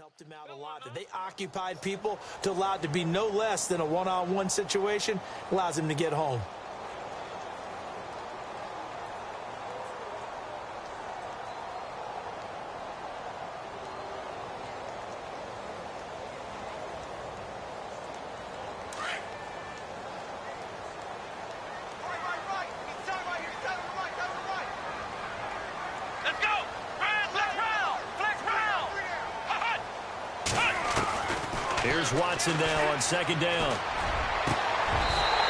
helped him out a lot. That they occupied people to allow it to be no less than a one-on-one situation, allows him to get home. Here's Watson now on second down.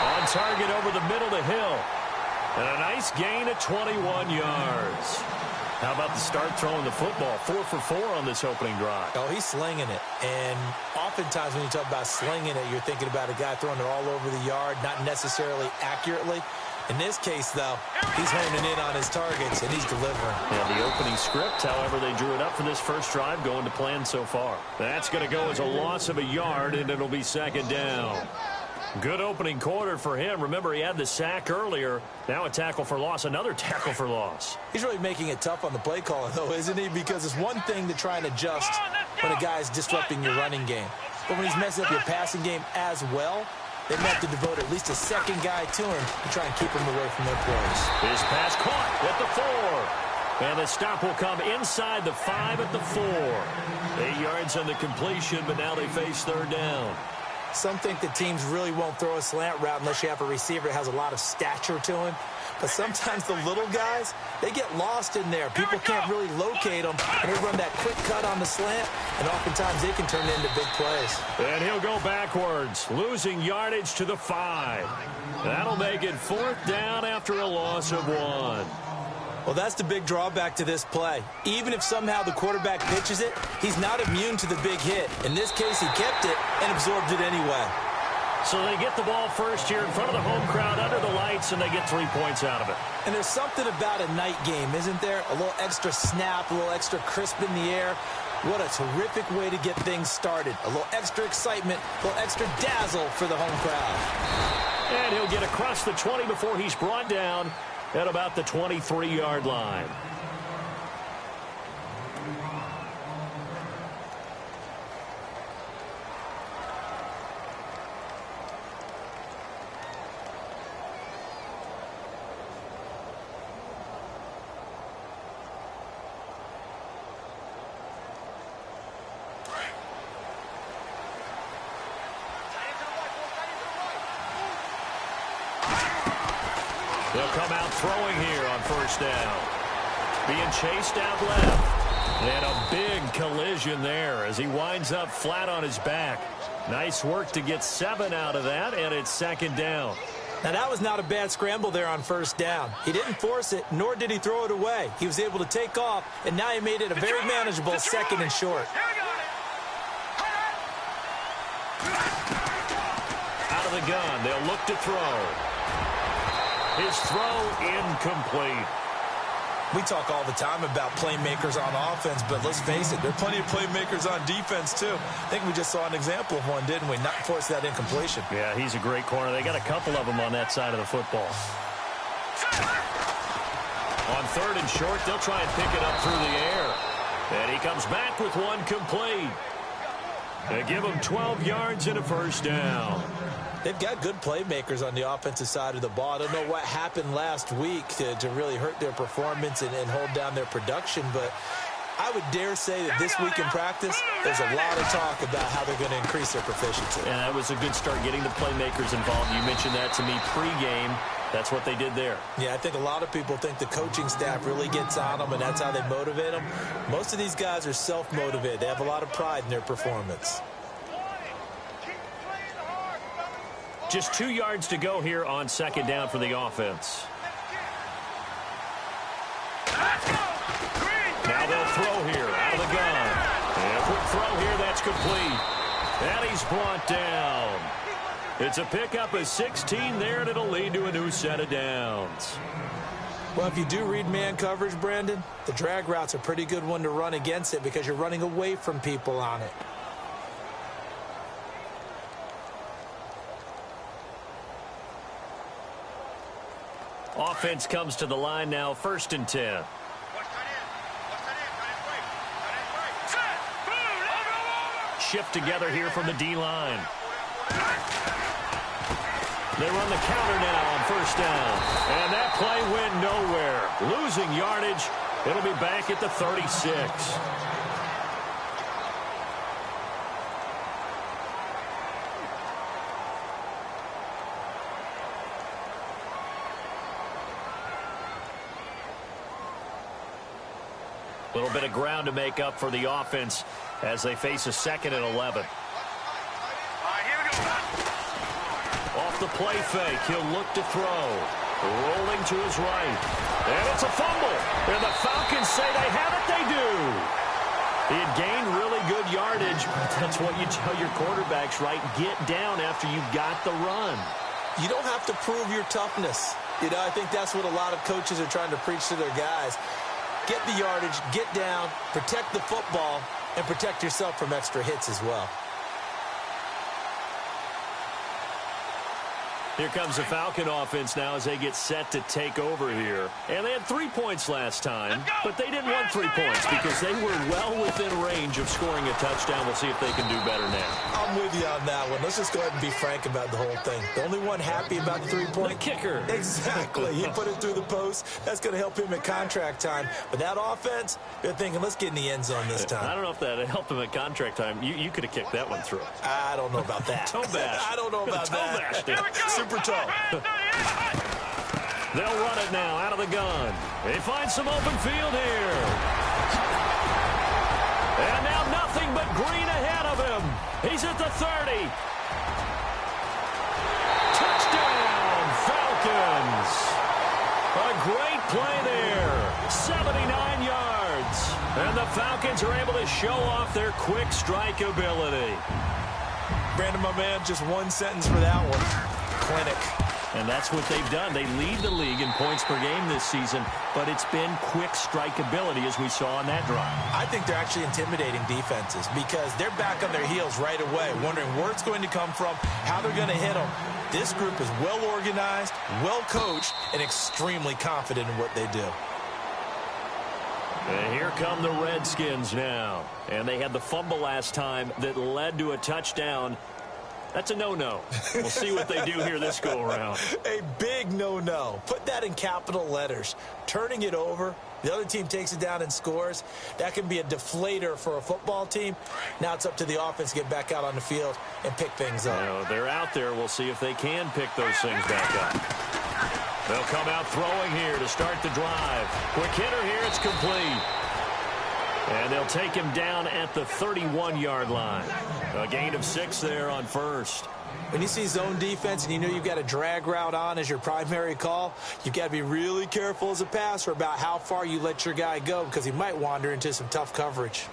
On target over the middle to Hill. And a nice gain of 21 yards. How about the start throwing the football? 4 for 4 on this opening drive. Oh, he's slinging it. And oftentimes when you talk about slinging it, you're thinking about a guy throwing it all over the yard, not necessarily accurately. In this case, though, he's honing in on his targets, and he's delivering. Yeah, the opening script, however, they drew it up for this first drive, going to plan so far. That's going to go as a loss of a yard, and it'll be second down. Good opening quarter for him. Remember, he had the sack earlier. Now a tackle for loss, another tackle for loss. He's really making it tough on the play caller, though, isn't he? Because it's one thing to try and adjust when a guy's disrupting your running game. But when he's messing up your passing game as well, they have to devote at least a second guy to him to try and keep him away from their plays. His pass caught at the 4. And the stop will come inside the 5 at the 4. 8 yards on the completion, but now they face third down. Some think that teams really won't throw a slant route unless you have a receiver that has a lot of stature to him. But sometimes the little guys, they get lost in there. People can't really locate them, and they run that quick cut on the slant, and oftentimes they can turn into big plays. And he'll go backwards, losing yardage to the 5. That'll make it fourth down after a loss of 1. Well, that's the big drawback to this play. Even if somehow the quarterback pitches it, he's not immune to the big hit. In this case, he kept it and absorbed it anyway. So they get the ball first here in front of the home crowd under the lights, and they get 3 points out of it. And there's something about a night game, isn't there? A little extra snap, a little extra crisp in the air. What a terrific way to get things started. A little extra excitement, a little extra dazzle for the home crowd. And he'll get across the 20 before he's brought down at about the 23-yard line. They'll come out throwing here on first down. Being chased out left. And a big collision there as he winds up flat on his back. Nice work to get 7 out of that, and it's second down. Now, that was not a bad scramble there on first down. He didn't force it, nor did he throw it away. He was able to take off, and now he made it a very manageable second and short. Out of the gun, they'll look to throw. His throw incomplete. We talk all the time about playmakers on offense, but let's face it, there are plenty of playmakers on defense, too. I think we just saw an example of one, didn't we? Not force that incompletion. Yeah, he's a great corner. They got a couple of them on that side of the football. On third and short, they'll try and pick it up through the air. And he comes back with one complete. They give him 12 yards and a first down. They've got good playmakers on the offensive side of the ball. I don't know what happened last week to really hurt their performance and hold down their production, but I would dare say that this week in practice, there's a lot of talk about how they're going to increase their proficiency. And that was a good start, getting the playmakers involved. You mentioned that to me pregame. That's what they did there. Yeah, I think a lot of people think the coaching staff really gets on them, and that's how they motivate them. Most of these guys are self-motivated. They have a lot of pride in their performance. Just 2 yards to go here on second down for the offense. Now they'll throw here out of the gun. And a quick throw here, that's complete. And he's brought down. It's a pickup of 16 there, and it'll lead to a new set of downs. Well, if you do read man coverage, Brandon, the drag route's a pretty good one to run against it because you're running away from people on it. Offense comes to the line now, 1st and 10. shift together here from the D-line. They run the counter now on first down. And that play went nowhere. Losing yardage. It'll be back at the 36. A little bit of ground to make up for the offense as they face a 2nd and 11. Off the play fake, he'll look to throw. Rolling to his right. And it's a fumble. And the Falcons say they have it. They do. He had gained really good yardage. That's what you tell your quarterbacks, right? Get down after you got the run. You don't have to prove your toughness. You know, I think that's what a lot of coaches are trying to preach to their guys. Get the yardage, get down, protect the football, and protect yourself from extra hits as well. Here comes the Falcon offense now as they get set to take over here. And they had 3 points last time, but they didn't want 3 points because they were well within range of scoring a touchdown. We'll see if they can do better now. I'm with you on that one. Let's just go ahead and be frank about the whole thing. The only one happy about the 3-point? The kicker. Exactly. He put it through the post. That's going to help him at contract time. But that offense, they're thinking, let's get in the end zone this time. I don't know if that helped him at contract time. You could have kicked that one through. I don't know about that. Toe bash. I don't know about that. Super toe. They'll run it now out of the gun. They find some open field here. And now nothing but green ahead of him. He's at the 30. Touchdown, Falcons. A great play there. 79 yards. And the Falcons are able to show off their quick strike ability. Brandon, my man, just one sentence for that one. Clinic. And that's what they've done. They lead the league in points per game this season, but it's been quick strike ability as we saw on that drive. I think they're actually intimidating defenses because they're back on their heels right away, wondering where it's going to come from, how they're going to hit them. This group is well organized, well coached, and extremely confident in what they do. And here come the Redskins now. And they had the fumble last time that led to a touchdown. That's a no-no. We'll see what they do here this go-around. A big no-no. Put that in capital letters. Turning it over, the other team takes it down and scores. That can be a deflator for a football team. Now it's up to the offense to get back out on the field and pick things up. You know, they're out there. We'll see if they can pick those things back up. They'll come out throwing here to start the drive. Quick hitter here. It's complete. And they'll take him down at the 31-yard line. A gain of 6 there on first. When you see zone defense and you know you've got a drag route on as your primary call, you've got to be really careful as a passer about how far you let your guy go because he might wander into some tough coverage.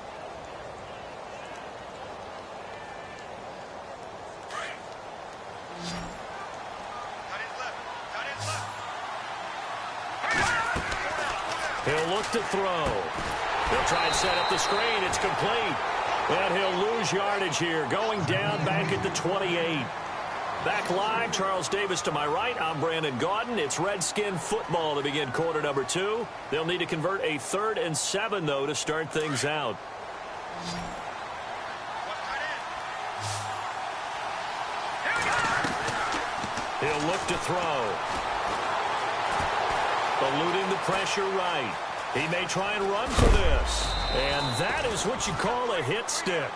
He'll look to throw. He'll try and set up the screen. It's complete. And he'll lose yardage here. Going down back at the 28. Back live, Charles Davis to my right. I'm Brandon Gaudin. It's Redskin football to begin quarter number 2. They'll need to convert a 3rd and 7, though, to start things out. He'll look to throw. Eluding the pressure right. He may try and run for this. And that is what you call a hit stick.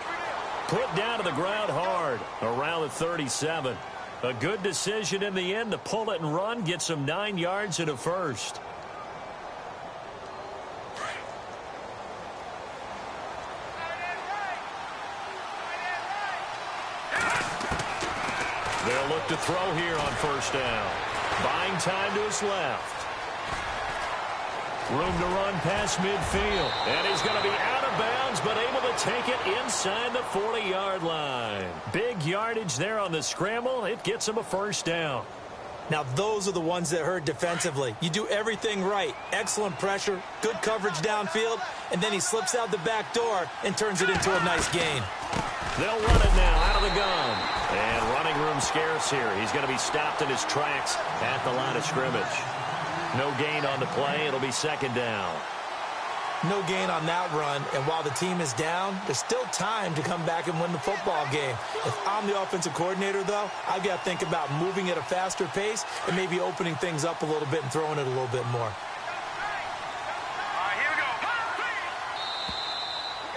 Put down to the ground hard around the 37. A good decision in the end to pull it and run, get some 9 yards and a first. They'll look to throw here on first down. Buying time to his left. Room to run past midfield. And he's going to be out of bounds, but able to take it inside the 40-yard line. Big yardage there on the scramble. It gets him a first down. Now, those are the ones that hurt defensively. You do everything right. Excellent pressure, good coverage downfield, and then he slips out the back door and turns it into a nice gain. They'll run it now out of the gun. And running room scarce here. He's going to be stopped in his tracks at the line of scrimmage. No gain on the play. It'll be second down. No gain on that run, and while the team is down, there's still time to come back and win the football game. If I'm the offensive coordinator, though, I've got to think about moving at a faster pace and maybe opening things up a little bit and throwing it a little bit more.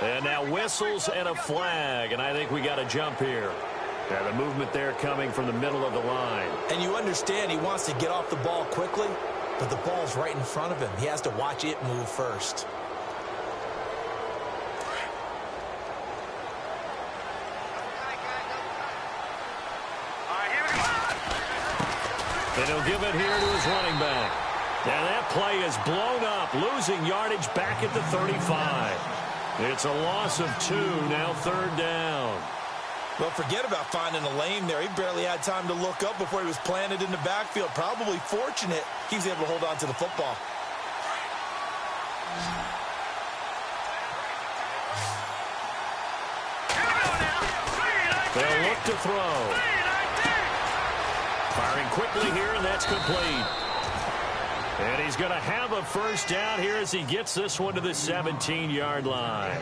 And now whistles and a flag, and I think we got a jump here. Yeah, the movement there coming from the middle of the line. And you understand he wants to get off the ball quickly, but the ball's right in front of him. He has to watch it move first. And he'll give it here to his running back. And that play is blown up, losing yardage back at the 35. It's a loss of 2, now 3rd down. Well, forget about finding a lane there. He barely had time to look up before he was planted in the backfield. Probably fortunate he was able to hold on to the football. They'll look to throw. Firing quickly here, and that's complete. And he's going to have a first down here as he gets this one to the 17-yard line.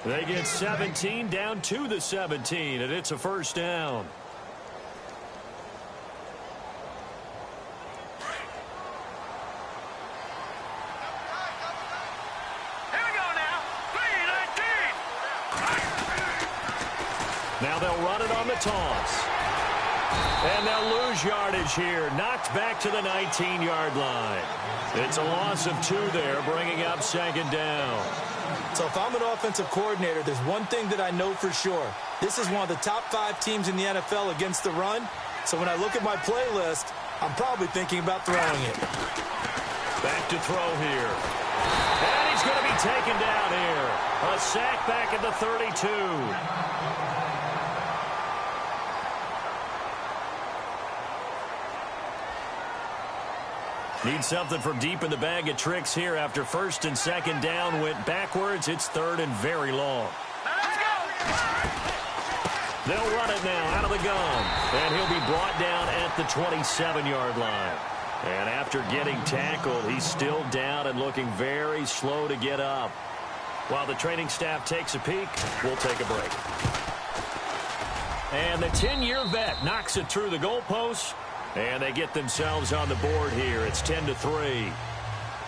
They get 17 down to the 17, and it's a first down. Here we go now. 3-19. Now they'll run it on the toss. And they'll lose yardage here. Knocked back to the 19-yard line. It's a loss of 2 there, bringing up 2nd down. So if I'm an offensive coordinator, there's one thing that I know for sure. This is one of the top 5 teams in the NFL against the run. So when I look at my playlist, I'm probably thinking about throwing it. Back to throw here. And he's going to be taken down here. A sack back at the 32. Need something from deep in the bag of tricks here after 1st and 2nd down went backwards. It's 3rd and very long. Let's go. They'll run it now out of the gun. And he'll be brought down at the 27-yard line. And after getting tackled, he's still down and looking very slow to get up. While the training staff takes a peek, we'll take a break. And the 10-year vet knocks it through the goalpost. And they get themselves on the board here. It's 10-3.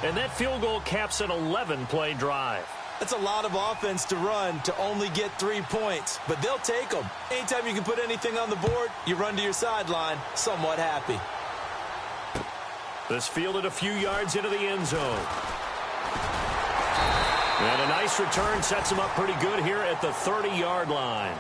And that field goal caps an 11-play drive. That's a lot of offense to run to only get 3 points, but they'll take them. Anytime you can put anything on the board, you run to your sideline somewhat happy. This fielded a few yards into the end zone. And a nice return sets him up pretty good here at the 30-yard line.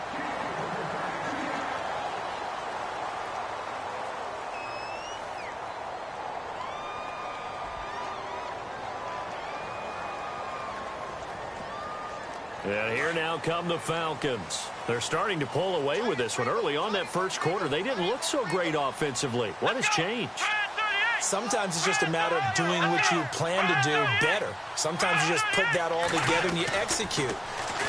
And here now come the Falcons. They're starting to pull away with this one. Early on that first quarter, they didn't look so great offensively. What has changed? Sometimes it's just a matter of doing what you plan to do better. Sometimes you just put that all together and you execute.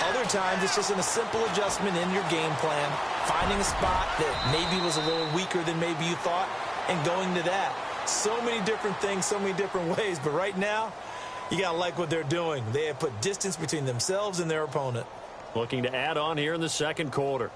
Other times it's just a simple adjustment in your game plan, finding a spot that maybe was a little weaker than maybe you thought, and going to that. So many different things, so many different ways, but right now, you got to like what they're doing. They have put distance between themselves and their opponent. Looking to add on here in the second quarter.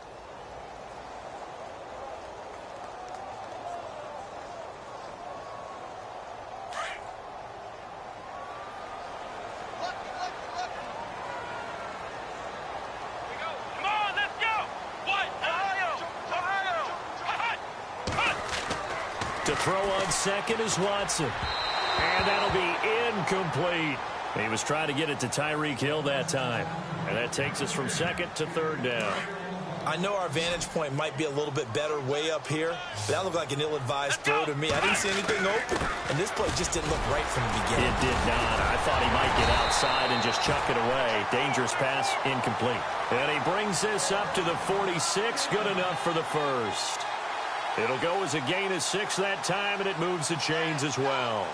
To throw on second is Watson. And that'll be incomplete. He was trying to get it to Tyreek Hill that time. And that takes us from 2nd to 3rd down. I know our vantage point might be a little bit better way up here, but that looked like an ill-advised throw to me. I didn't see anything open, and this play just didn't look right from the beginning. It did not. I thought he might get outside and just chuck it away. Dangerous pass, incomplete. And he brings this up to the 46, good enough for the first. It'll go as a gain of 6 that time, and it moves the chains as well.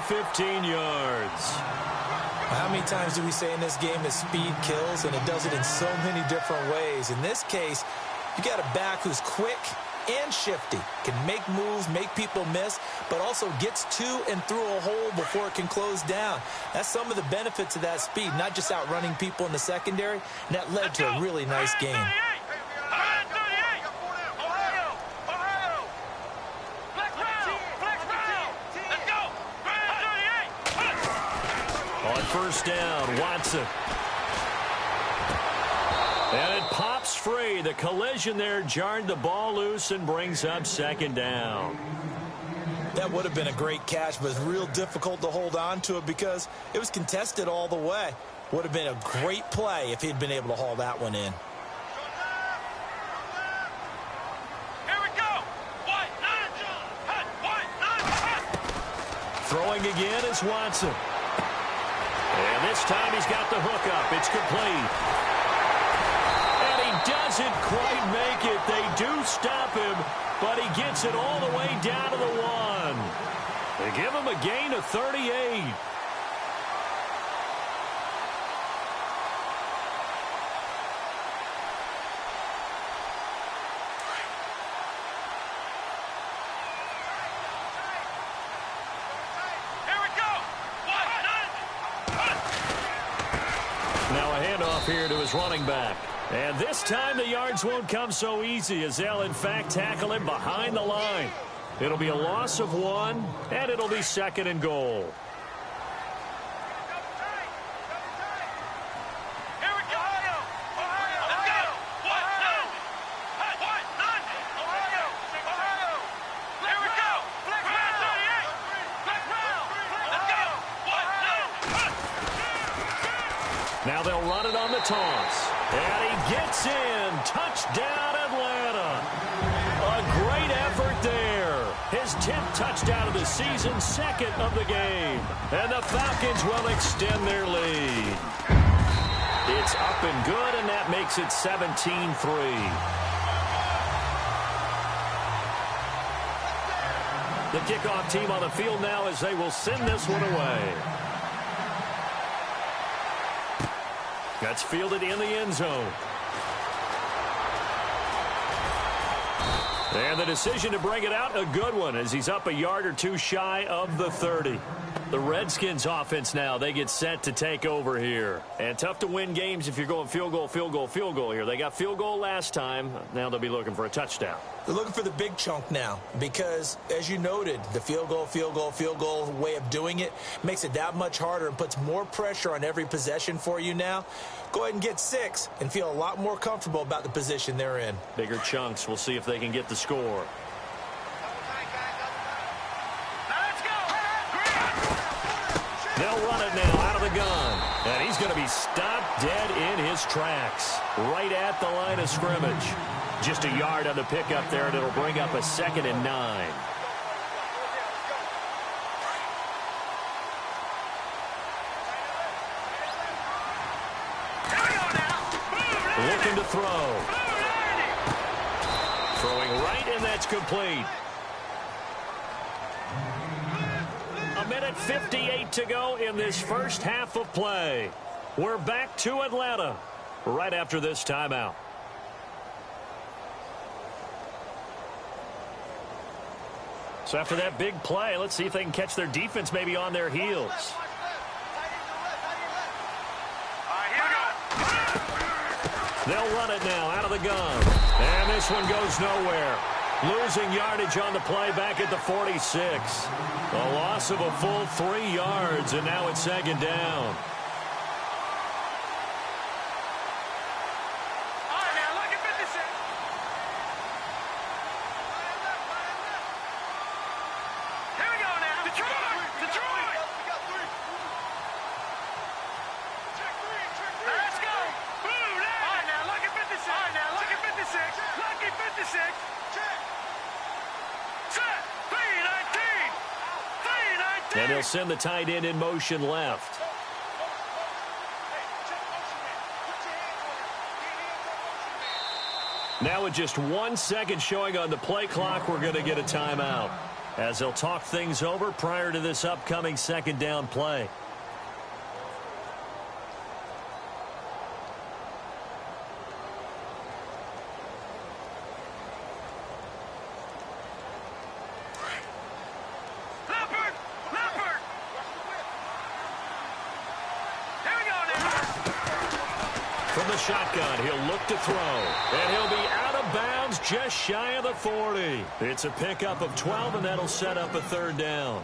of 15 yards. How many times do we say in this game that speed kills, and it does it in so many different ways? In this case, you got a back who's quick and shifty, can make moves, make people miss, but also gets to and through a hole before it can close down. That's some of the benefits of that speed, not just outrunning people in the secondary, and that led to a really nice game. On first down, Watson. And it pops free. The collision there jarred the ball loose and brings up second down. That would have been a great catch, but it's real difficult to hold on to it because it was contested all the way. Would have been a great play if he'd been able to haul that one in. Here we go. Throwing again is Watson. And this time he's got the hookup. It's complete. And he doesn't quite make it. They do stop him, but he gets it all the way down to the 1. They give him a gain of 38. Here to his running back. And this time the yards won't come so easy as they'll in fact tackle him behind the line. It'll be a loss of 1, and it'll be second and goal. Now they'll run it on the toss. And he gets in. Touchdown, Atlanta. A great effort there. His 10th touchdown of the season, second of the game. And the Falcons will extend their lead. It's up and good, and that makes it 17-3. The kickoff team on the field now as they will send this one away. That's fielded in the end zone. And the decision to bring it out, a good one, as he's up a yard or two shy of the 30. The Redskins offense now, they get set to take over here. And tough to win games if you're going field goal, field goal, field goal here. They got field goal last time. Now they'll be looking for a touchdown. They're looking for the big chunk now because, as you noted, the field goal way of doing it makes it that much harder and puts more pressure on every possession for you now. Go ahead and get 6 and feel a lot more comfortable about the position they're in. Bigger chunks. We'll see if they can get the score. They'll run it now out of the gun. And he's going to be stopped dead in his tracks. Right at the line of scrimmage. Just a yard on the pickup there, and it'll bring up a 2nd and 9. Looking to throw. Throwing right, and that's complete. A minute 58 to go in this first half of play. We're back to Atlanta right after this timeout. So after that big play, let's see if they can catch their defense maybe on their heels. They'll run it now out of the gun. And this one goes nowhere. Losing yardage on the play back at the 46. A loss of a full 3 yards, and now it's 2nd down. And he'll send the tight end in motion left. Now with just 1 second showing on the play clock, we're going to get a timeout. as they'll talk things over prior to this upcoming second down play. From the shotgun, he'll look to throw, and he'll be out of bounds just shy of the 40. It's a pickup of 12, and that'll set up a third down.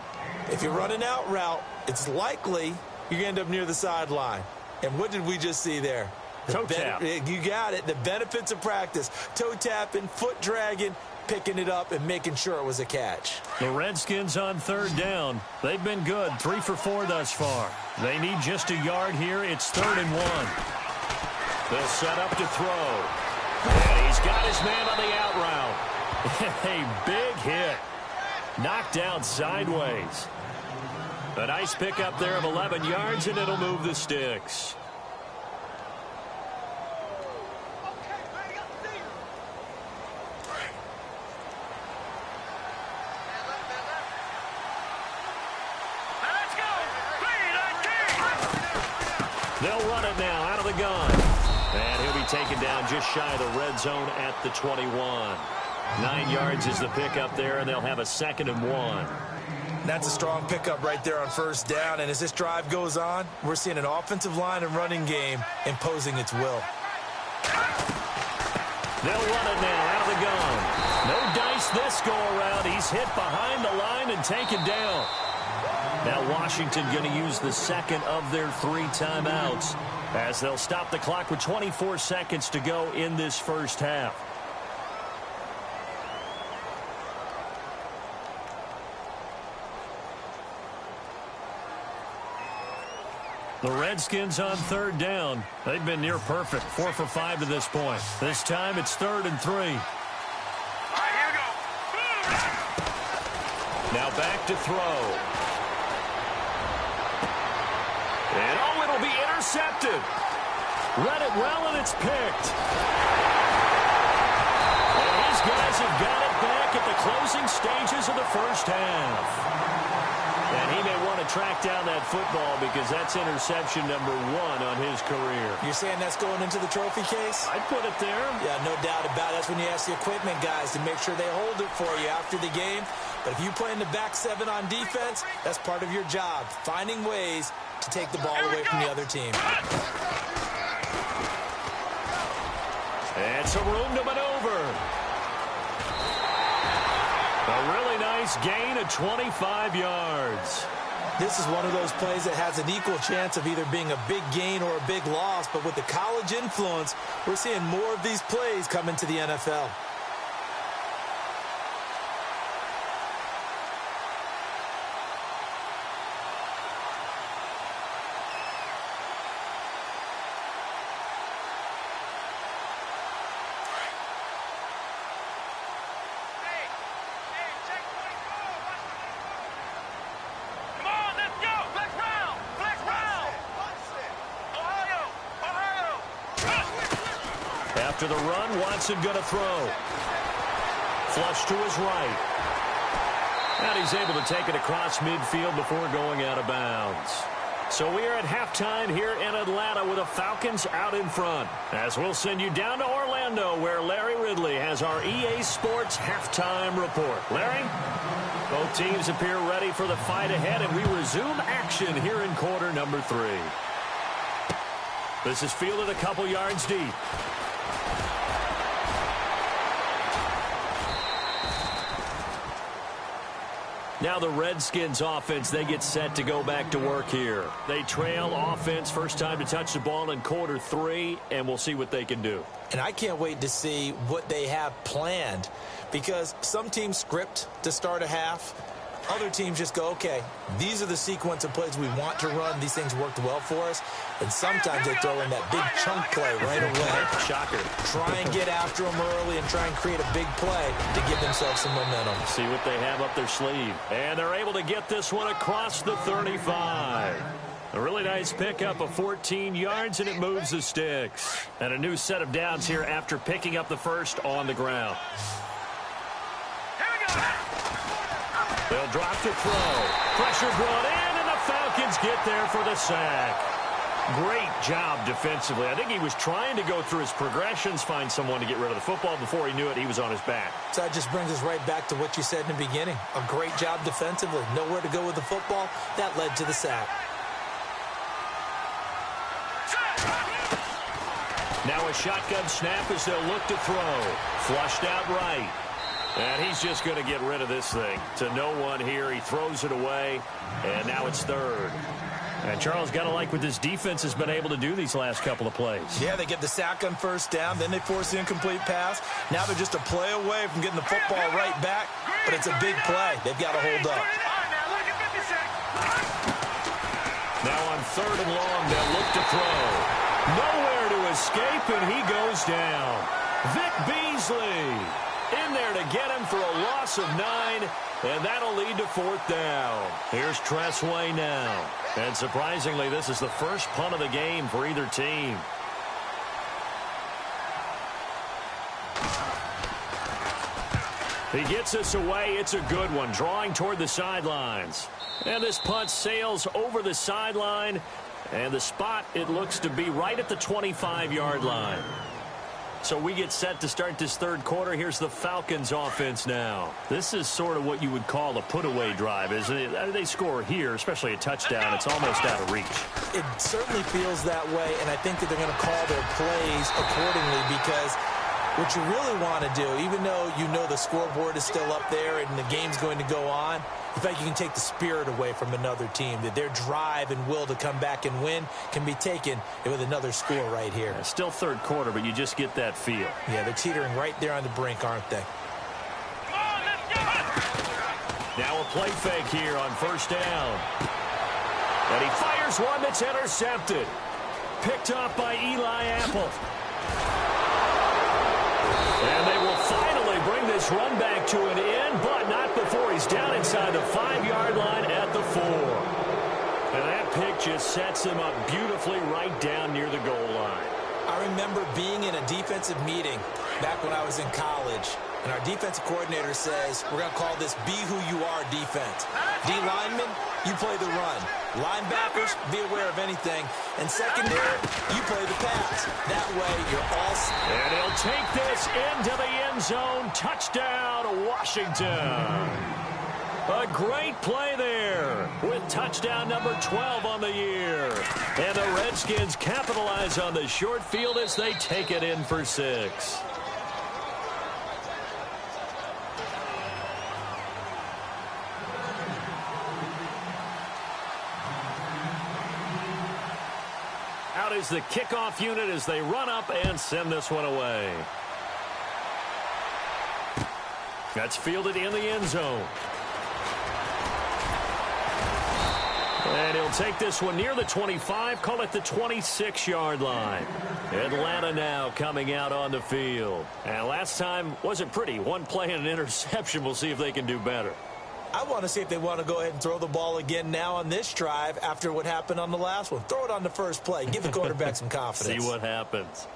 If you run an out route, it's likely you're going to end up near the sideline. And what did we just see there? Toe tap. You got it. The benefits of practice. Toe tapping, foot dragging, picking it up, and making sure it was a catch. The Redskins on third down. They've been good, 3 for 4 thus far. They need just a yard here. It's 3rd and 1. They'll set up to throw. And he's got his man on the out route. A big hit. Knocked out sideways. A nice pickup there of 11 yards, and it'll move the sticks. They'll run it now out of the gun. And he'll be taken down just shy of the red zone at the 21. 9 yards is the pickup there, and they'll have a 2nd and 1. That's a strong pickup right there on first down. And as this drive goes on, we're seeing an offensive line and running game imposing its will. They'll run it now out of the gun. No dice this go around. He's hit behind the line and taken down. Now Washington going to use the second of their 3 timeouts as they'll stop the clock with 24 seconds to go in this first half. The Redskins on third down. They've been near perfect, 4 for 5 to this point. This time it's 3rd and 3. All right, here we go. Now back to throw. And oh, it'll be intercepted. Read it well, and it's picked. And these guys have got it back at the closing stages of the first half. And he may want to track down that football because that's interception number 1 on his career. You're saying that's going into the trophy case? I'd put it there. Yeah, no doubt about it. That's when you ask the equipment guys to make sure they hold it for you after the game. But if you play in the back 7 on defense, that's part of your job, finding ways to take the ball away from the other team. And some room to maneuver. A really nice gain of 25 yards. This is one of those plays that has an equal chance of either being a big gain or a big loss. But with the college influence, we're seeing more of these plays come into the NFL. After the run, Watson going to throw. Flush to his right. And he's able to take it across midfield before going out of bounds. So we are at halftime here in Atlanta with the Falcons out in front. As we'll send you down to Orlando where Larry Ridley has our EA Sports halftime report. Larry? Both teams appear ready for the fight ahead, and we resume action here in quarter number 3. This is fielded a couple yards deep. Now the Redskins offense, they get set to go back to work here. They trail offense, first time to touch the ball in quarter 3, and we'll see what they can do. And I can't wait to see what they have planned, because some teams script to start a half. Other teams just go, okay, these are the sequence of plays we want to run. These things worked well for us. And sometimes they throw in that big chunk play right away. Shocker. Try and get after them early and try and create a big play to give themselves some momentum. See what they have up their sleeve. And they're able to get this one across the 35. A really nice pickup of 14 yards, and it moves the sticks. And a new set of downs here after picking up the first on the ground. Here we go. They'll drop to throw. Pressure brought in, and the Falcons get there for the sack. Great job defensively. I think he was trying to go through his progressions, find someone to get rid of the football. Before he knew it, he was on his back. So that just brings us right back to what you said in the beginning. A great job defensively. Nowhere to go with the football. That led to the sack. Now a shotgun snap as they'll look to throw. Flushed out right. And he's just going to get rid of this thing. To no one here. He throws it away. And now it's third. And Charles, got to like what this defense has been able to do these last couple of plays. Yeah, they get the sack on first down. Then they force the incomplete pass. Now they're just a play away from getting the football right back. But it's a big play. They've got to hold up. Now on third and long, they'll look to throw. Nowhere to escape, and he goes down. Vic Beasley in there to get him for a loss of 9, and that'll lead to fourth down. Here's Tressway now. And surprisingly, this is the first punt of the game for either team. He gets us away. It's a good one, drawing toward the sidelines. And this punt sails over the sideline. And the spot, it looks to be right at the 25-yard line. So we get set to start this third quarter. Here's the Falcons offense now. This is sort of what you would call a put-away drive, isn't it? They score here, especially a touchdown. It's almost out of reach. It certainly feels that way, and I think that they're going to call their plays accordingly because what you really want to do, even though you know the scoreboard is still up there and the game's going to go on, in fact, you can take the spirit away from another team. That their drive and will to come back and win can be taken with another score right here. Yeah, still third quarter, but you just get that feel. Yeah, they're teetering right there on the brink, aren't they? Now a play fake here on first down. And he fires one that's intercepted. Picked off by Eli Apple. And they will finally bring this run back to an end, but not before he's down inside the 5-yard line at the 4. And that pick just sets him up beautifully right down near the goal line. I remember being in a defensive meeting back when I was in college, and our defensive coordinator says, we're going to call this be who you are defense. D linemen, you play the run. Linebackers, be aware of anything. And secondary, you play the pass. That way, you're all set. And he'll take this into the end zone. Touchdown, Washington. A great play there with touchdown number 12 on the year. And the Redskins capitalize on the short field as they take it in for 6. Out is the kickoff unit as they run up and send this one away. That's fielded in the end zone. And he'll take this one near the 25, call it the 26-yard line. Atlanta now coming out on the field. And last time wasn't pretty. One play and an interception. We'll see if they can do better. I want to see if they want to go ahead and throw the ball again now on this drive after what happened on the last one. Throw it on the first play. Give the quarterback some confidence. See what happens.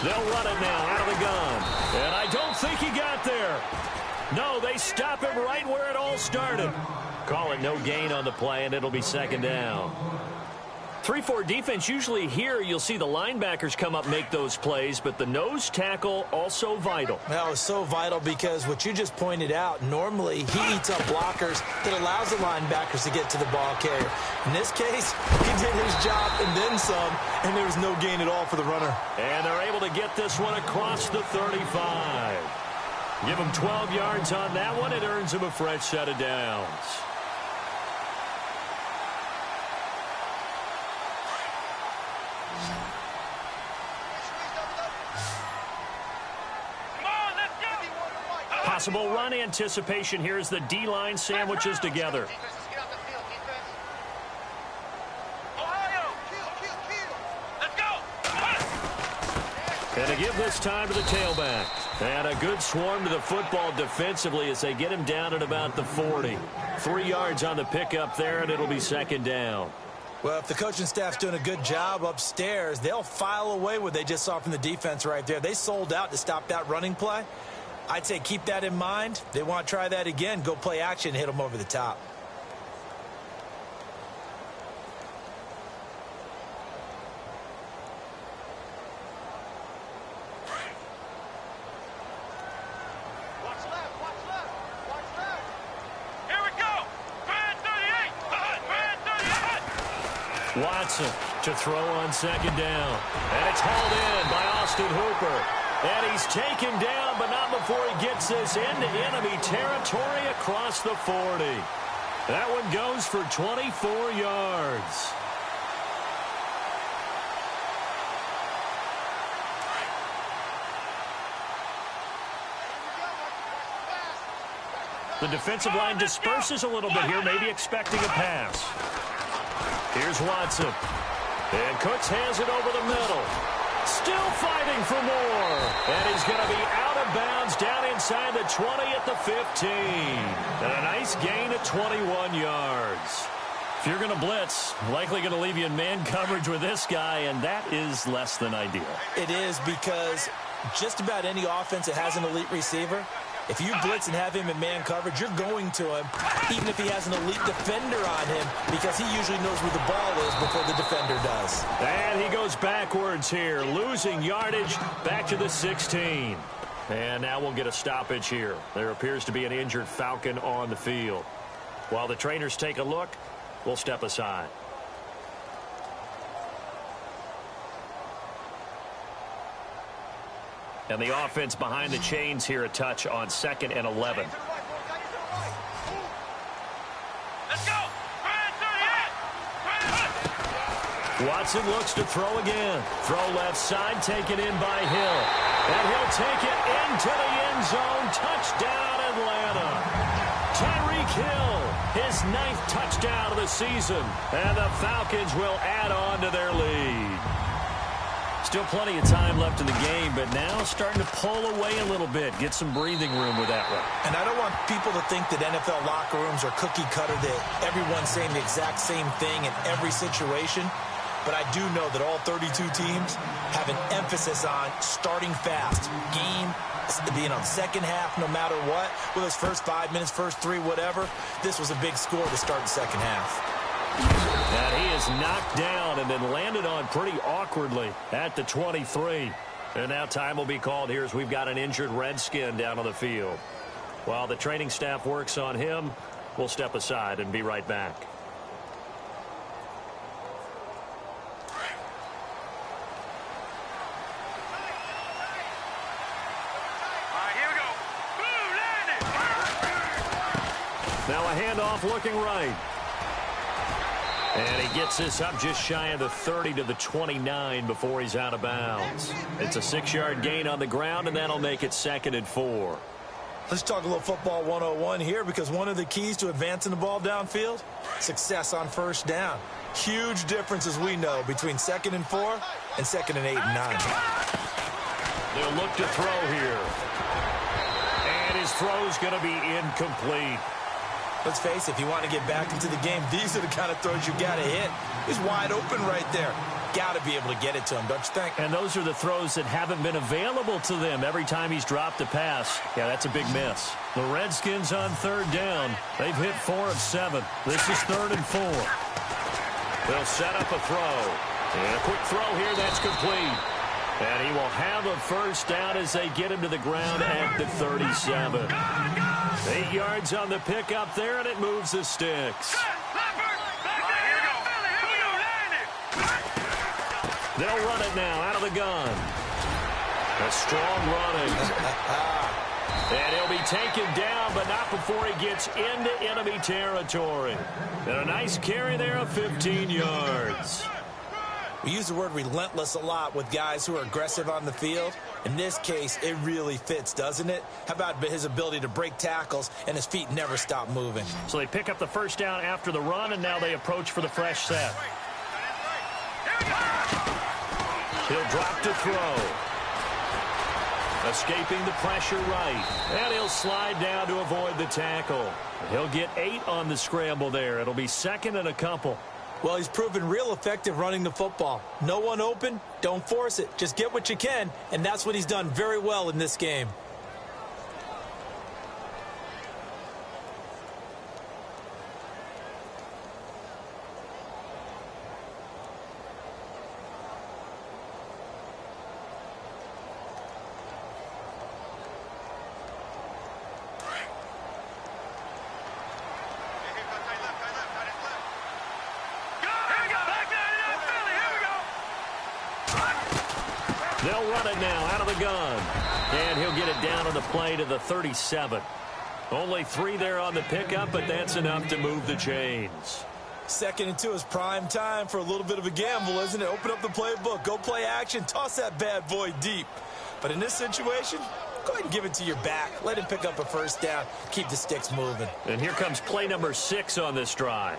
They'll run it now out of the gun. And I don't think he got there. No, they stop him right where it all started. Call it no gain on the play, and it'll be second down. 3-4 defense, usually here you'll see the linebackers come up make those plays, but the nose tackle also vital. Well, it's so vital because what you just pointed out, normally he eats up blockers that allows the linebackers to get to the ball carrier. In this case, he did his job and then some, and there was no gain at all for the runner. And they're able to get this one across the 35. Give him 12 yards on that one. It earns him a fresh set of downs. Possible run anticipation here as the D-line sandwiches together. And to give this time to the tailback. And a good swarm to the football defensively as they get him down at about the 40. 3 yards on the pickup there, and it'll be second down. Well, if the coaching staff's doing a good job upstairs, they'll file away what they just saw from the defense right there. They sold out to stop that running play. I'd say keep that in mind. They want to try that again. Go play action, hit them over the top. Watson to throw on second down. And it's hauled in by Austin Hooper. And he's taken down, but not before he gets this into enemy territory across the 40. That one goes for 24 yards. The defensive line disperses a little bit here, maybe expecting a pass. Here's Watson. And Cooks has it over the middle. Still fighting for more. And he's going to be out of bounds down inside the 20 at the 15. And a nice gain of 21 yards. If you're going to blitz, likely going to leave you in man coverage with this guy, and that is less than ideal. It is, because just about any offense that has an elite receiver, if you blitz and have him in man coverage, you're going to him, even if he has an elite defender on him, because he usually knows where the ball is before the defender does. And he goes backwards here, losing yardage back to the 16. And now we'll get a stoppage here. There appears to be an injured Falcon on the field. While the trainers take a look, we'll step aside. And the offense behind the chains here, a touch on 2nd and 11. Let's go! Watson looks to throw again. Throw left side, taken in by Hill. And he'll take it into the end zone. Touchdown, Atlanta. Tyreek Hill, his 9th touchdown of the season. And the Falcons will add on to their lead. Still plenty of time left in the game, but now starting to pull away a little bit. Get some breathing room with that one. And I don't want people to think that NFL locker rooms are cookie cutter, that everyone's saying the exact same thing in every situation. But I do know that all 32 teams have an emphasis on starting fast. Game being on second half no matter what. Whether it's first 5 minutes, first 3, whatever. This was a big score to start the second half. And he is knocked down and then landed on pretty awkwardly at the 23. And now time will be called here as we've got an injured Redskin down on the field. While the training staff works on him, we'll step aside and be right back. Now a handoff looking right. And he gets this up just shy of the 30 to the 29 before he's out of bounds. It's a 6-yard gain on the ground, and that'll make it 2nd and 4. Let's talk a little football 101 here, because one of the keys to advancing the ball downfield, success on first down. Huge difference, as we know, between 2nd and 4 and 2nd and 8 and 9. They'll look to throw here. And his throw's going to be incomplete. Let's face it, if you want to get back into the game, these are the kind of throws you got to hit. He's wide open right there. Got to be able to get it to him, don't you think? And those are the throws that haven't been available to them every time he's dropped a pass. Yeah, that's a big miss. The Redskins on 3rd down. They've hit 4 of 7. This is 3rd and 4. They'll set up a throw. And a quick throw here, that's complete. And he will have a first down as they get him to the ground at the 37. 8 yards on the pickup there, and it moves the sticks. They'll run it now out of the gun. A strong running. And he'll be taken down, but not before he gets into enemy territory. And a nice carry there of 15 yards. We use the word relentless a lot with guys who are aggressive on the field. In this case, it really fits, doesn't it? How about his ability to break tackles and his feet never stop moving? So they pick up the first down after the run, and now they approach for the fresh set. He'll drop to throw. Escaping the pressure right. And he'll slide down to avoid the tackle. He'll get 8 on the scramble there. It'll be 2nd and a couple. Well, he's proven real effective running the football. No one open, don't force it. Just get what you can, and that's what he's done very well in this game. They'll run it now out of the gun. And he'll get it down on the play to the 37. Only 3 there on the pickup, but that's enough to move the chains. 2nd and 2 is prime time for a little bit of a gamble, isn't it? Open up the playbook, go play action, toss that bad boy deep. But in this situation, go ahead and give it to your back. Let him pick up a first down. Keep the sticks moving. And here comes play number 6 on this drive.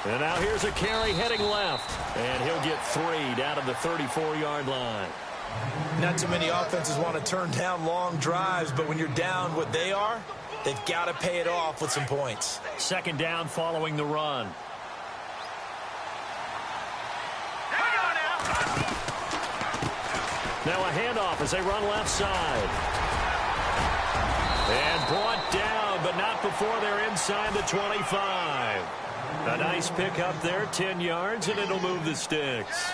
And now here's a carry heading left. And he'll get 3 down to the 34-yard line. Not too many offenses want to turn down long drives, but when you're down what they are, they've got to pay it off with some points. 2nd down following the run. Now a handoff as they run left side. And brought down, but not before they're inside the 25. A nice pickup there, 10 yards, and it'll move the sticks.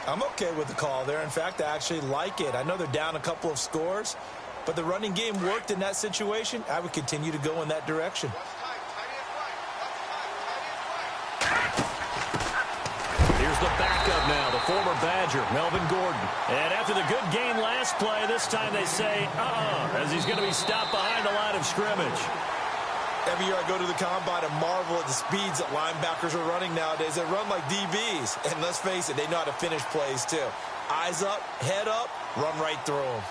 I'm okay with the call there. In fact, I actually like it. I know they're down a couple of scores, but the running game worked in that situation. I would continue to go in that direction. Here's the backup now, the former Badger, Melvin Gordon. And after the good game last play, this time they say, as he's going to be stopped behind the line of scrimmage. Every year I go to the combine and marvel at the speeds that linebackers are running nowadays. They run like DBs. And let's face it, they know how to finish plays too. Eyes up, head up, run right through them.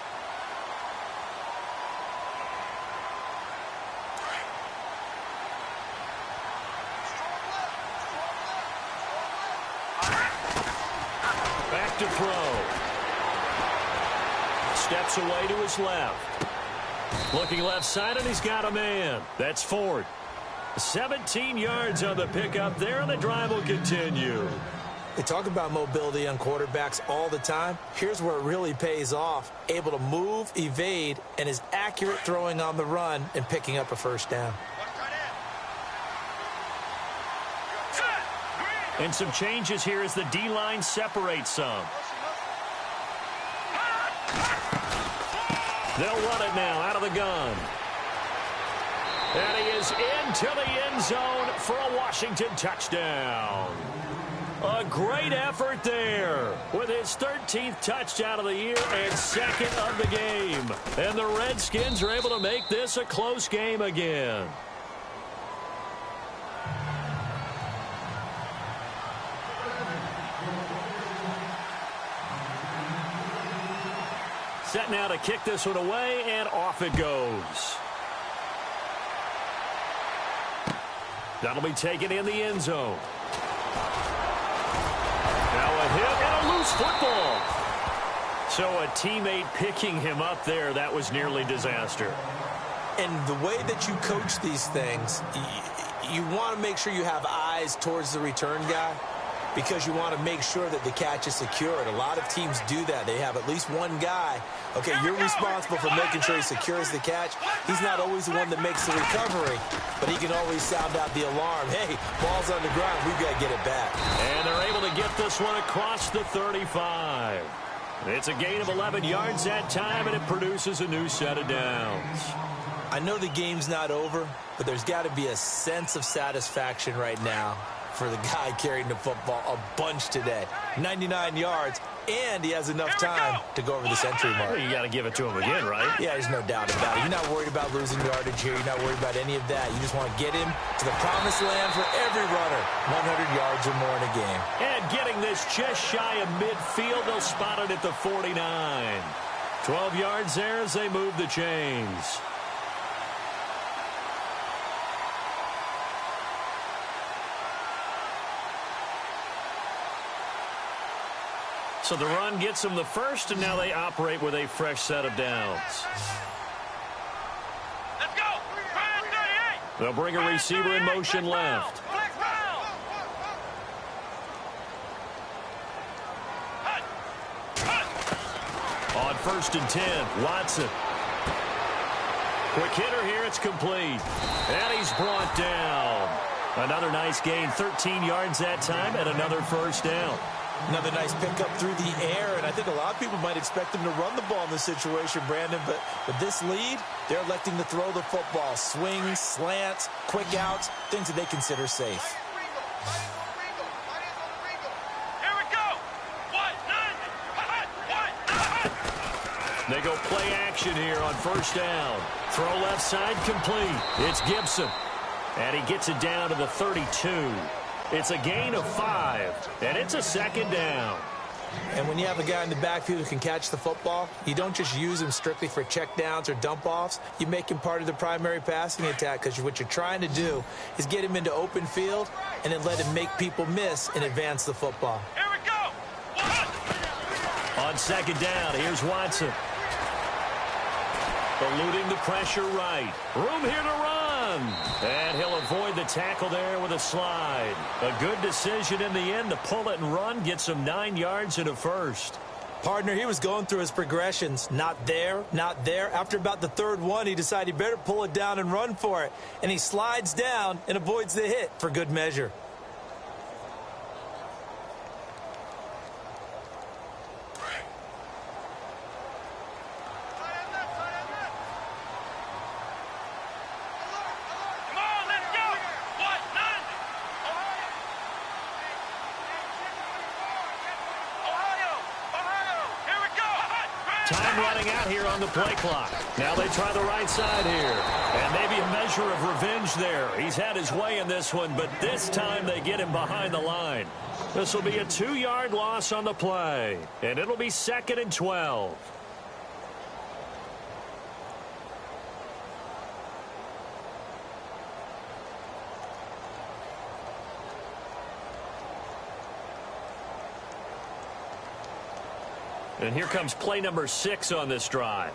Back to throw. Steps away to his left. Looking left side, and he's got a man. That's Ford. 17 yards on the pickup there, and the drive will continue. They talk about mobility on quarterbacks all the time. Here's where it really pays off. Able to move, evade, and is accurate throwing on the run and picking up a first down. And some changes here as the D-line separates some. They'll run it now out of the gun. And he is into the end zone for a Washington touchdown. A great effort there with his 13th touchdown of the year and 2nd of the game. And the Redskins are able to make this a close game again. Set now to kick this one away, and off it goes. That'll be taken in the end zone. Now a hit and a loose football. So a teammate picking him up there, that was nearly disaster. And the way that you coach these things, you want to make sure you have eyes towards the return guy, because you want to make sure that the catch is secured. A lot of teams do that. They have at least one guy. Okay, you're responsible for making sure he secures the catch. He's not always the one that makes the recovery, but he can always sound out the alarm. Hey, ball's on the ground. We've got to get it back. And they're able to get this one across the 35. It's a gain of 11 yards that time, and it produces a new set of downs. I know the game's not over, but there's got to be a sense of satisfaction right now for the guy carrying the football a bunch today. 99 yards, and he has enough time to go over the century mark. Well, you got to give it to him again, right? Yeah, there's no doubt about it. You're not worried about losing yardage here. You're not worried about any of that. You just want to get him to the promised land for every runner. 100 yards or more in a game. And getting this just shy of midfield, they'll spot it at the 49. 12 yards there as they move the chains. So the run gets them the first, and now they operate with a fresh set of downs. Let's They'll bring a receiver in motion left. On 1st and 10, Watson. Quick hitter here, it's complete. And he's brought down. Another nice gain, 13 yards that time, and another first down. Another nice pickup through the air, and I think a lot of people might expect him to run the ball in this situation, Brandon, but with this lead, they're electing to throw the football. Swings, slants, quick outs, things that they consider safe. Here we go. They go play action here on 1st down. Throw left side complete. It's Gibson. And he gets it down to the 32. It's a gain of 5, and it's a 2nd down. And when you have a guy in the backfield who can catch the football, you don't just use him strictly for checkdowns or dump-offs. You make him part of the primary passing attack because what you're trying to do is get him into open field and then let him make people miss and advance the football. Here we go. On 2nd down, here's Watson. Eluding the pressure right. Room here to run. And he'll avoid the tackle there with a slide. A good decision in the end to pull it and run. Gets him 9 yards and a first. Partner, he was going through his progressions. Not there, not there. After about the 3rd one, he decided he better pull it down and run for it. And he slides down and avoids the hit for good measure. Time running out here on the play clock. Now they try the right side here. And maybe a measure of revenge there. He's had his way in this one, but this time they get him behind the line. This will be a 2-yard loss on the play. And it'll be 2nd and 12. And here comes play number 6 on this drive.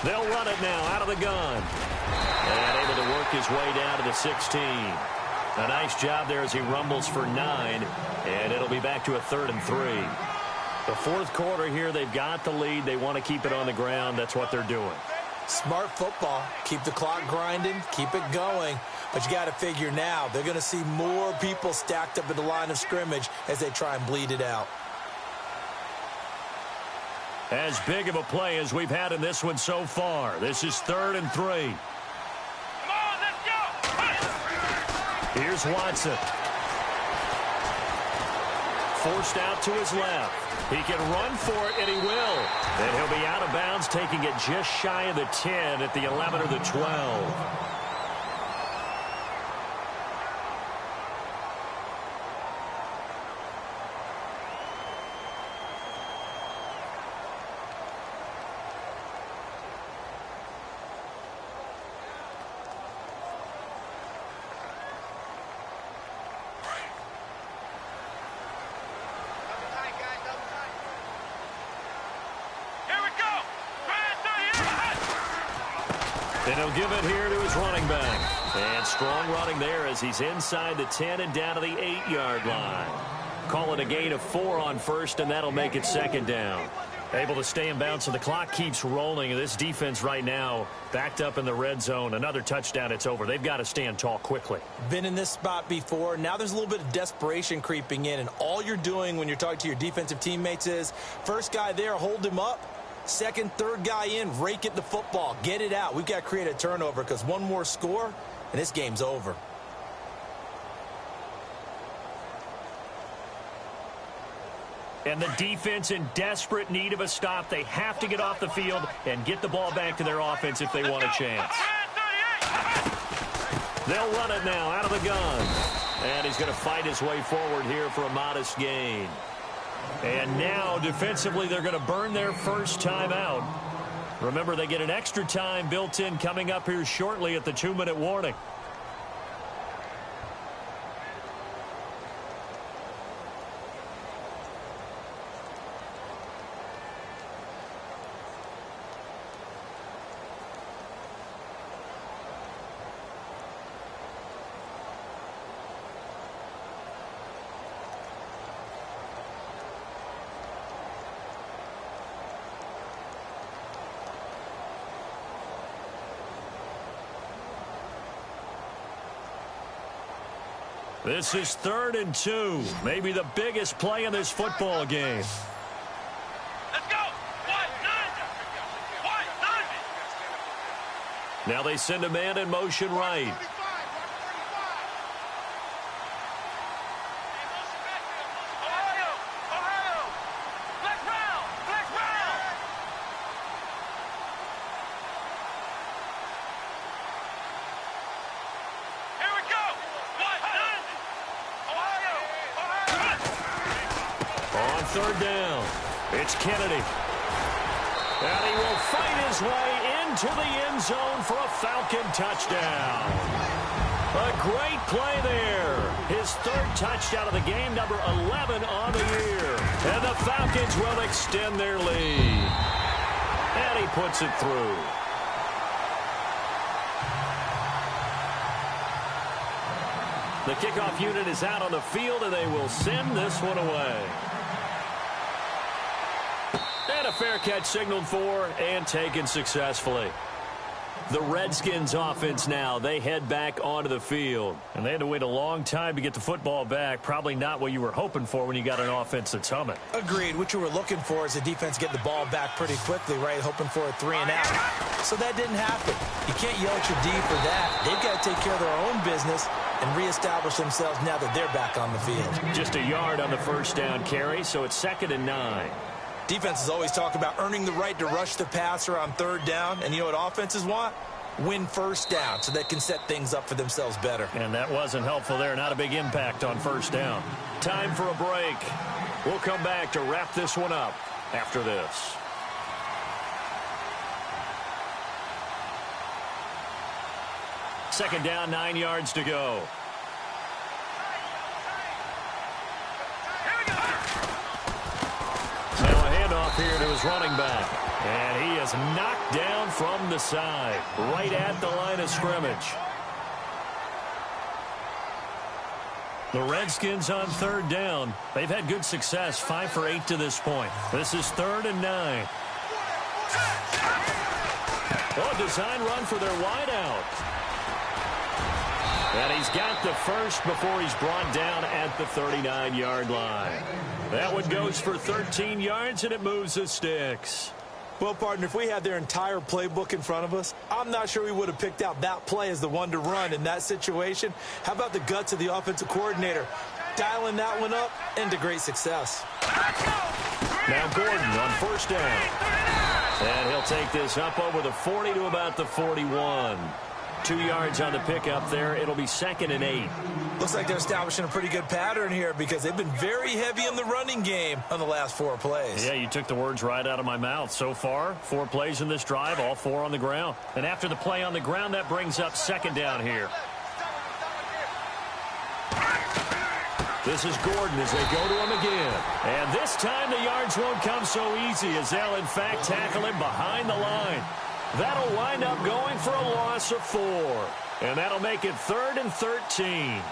They'll run it now out of the gun. And able to work his way down to the 16. A nice job there as he rumbles for 9. And it'll be back to a 3rd and 3. The 4th quarter here, they've got the lead. They want to keep it on the ground. That's what they're doing. Smart football. Keep the clock grinding. Keep it going. But you got to figure now, they're going to see more people stacked up at the line of scrimmage as they try and bleed it out. As big of a play as we've had in this one so far. This is 3rd and 3. Come on, let's go. Here's Watson. Forced out to his left. He can run for it, and he will. And he'll be out of bounds, taking it just shy of the 10 at the 11 or the 12. And he'll give it here to his running back. And strong running there as he's inside the 10 and down to the 8-yard line. Call it a gain of 4 on 1st, and that'll make it 2nd down. Able to stay in bounds, so the clock keeps rolling. And this defense right now backed up in the red zone. Another touchdown, it's over. They've got to stand tall quickly. Been in this spot before. Now there's a little bit of desperation creeping in. And all you're doing when you're talking to your defensive teammates is, first guy there, hold him up. Second, third guy in, rake it the football. Get it out. We've got to create a turnover because one more score, and this game's over. And the defense in desperate need of a stop. They have to get off the field and get the ball back to their offense if they want a chance. They'll run it now out of the gun. And he's going to fight his way forward here for a modest gain. And now, defensively, they're going to burn their first time out. Remember, they get an extra time built in coming up here shortly at the 2-minute warning. This is 3rd and 2. Maybe the biggest play in this football game. Let's go. What? None. Now they send a man in motion right. Ohio. Flex round. Here we go. What? None. Ohio. On 3rd down, it's Kennedy. And he will fight his way into the end zone for a Falcon touchdown. A great play there. His 3rd touchdown of the game, number 11 on the year. And the Falcons will extend their lead. And he puts it through. The kickoff unit is out on the field, and they will send this one away. And a fair catch signaled for and taken successfully. The Redskins offense now, they head back onto the field. And they had to wait a long time to get the football back. Probably not what you were hoping for when you got an offense that's humming. Agreed. What you were looking for is the defense getting the ball back pretty quickly, right? Hoping for a 3 and out. So that didn't happen. You can't yell at your D for that. They've got to take care of their own business and reestablish themselves now that they're back on the field. Just a yard on the 1st down carry, so it's 2nd and 9. Defenses always talk about earning the right to rush the passer on 3rd down. And you know what offenses want? Win 1st down so they can set things up for themselves better. And that wasn't helpful there. Not a big impact on 1st down. Time for a break. We'll come back to wrap this one up after this. Second down, 9 yards to go. Now a handoff here to his running back. And he is knocked down from the side, right at the line of scrimmage. The Redskins on 3rd down. They've had good success, 5 for 8 to this point. This is 3rd and 9. Oh, design run for their wideout. And he's got the first before he's brought down at the 39-yard line. That one goes for 13 yards, and it moves the sticks. Well, partner, if we had their entire playbook in front of us, I'm not sure we would have picked out that play as the one to run in that situation. How about the guts of the offensive coordinator? Dialing that one up into great success. Now Gordon on 1st down. And he'll take this up over the 40 to about the 41. 2 yards on the pickup there. It'll be 2nd and 8. Looks like they're establishing a pretty good pattern here because they've been very heavy in the running game on the last 4 plays. Yeah, you took the words right out of my mouth. So far, 4 plays in this drive, all 4 on the ground. And after the play on the ground, that brings up 2nd down here. This is Gordon as they go to him again. And this time the yards won't come so easy as they'll, in fact, tackle him behind the line. That'll wind up going for a loss of 4. And that'll make it 3rd and 13.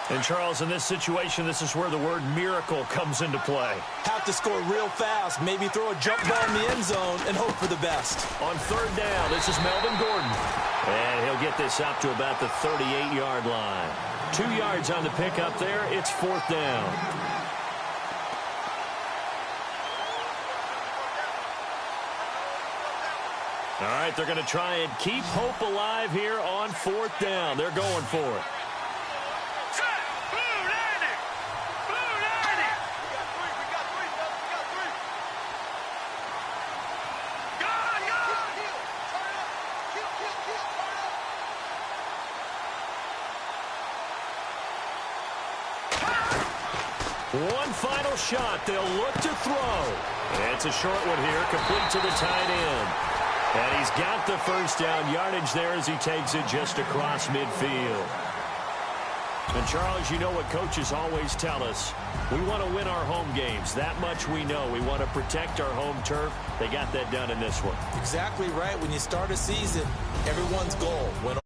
And, Charles, in this situation, this is where the word miracle comes into play. Have to score real fast, maybe throw a jump ball in the end zone and hope for the best. On 3rd down, this is Melvin Gordon. And he'll get this up to about the 38-yard line. 2 yards on the pickup there. It's 4th down. All right, they're going to try and keep hope alive here on 4th down. They're going for it. One final shot. They'll look to throw. It's a short one here, complete to the tight end. And he's got the 1st down yardage there as he takes it just across midfield. And, Charles, you know what coaches always tell us. We want to win our home games. That much we know. We want to protect our home turf. They got that done in this one. Exactly right. When you start a season, everyone's goal, win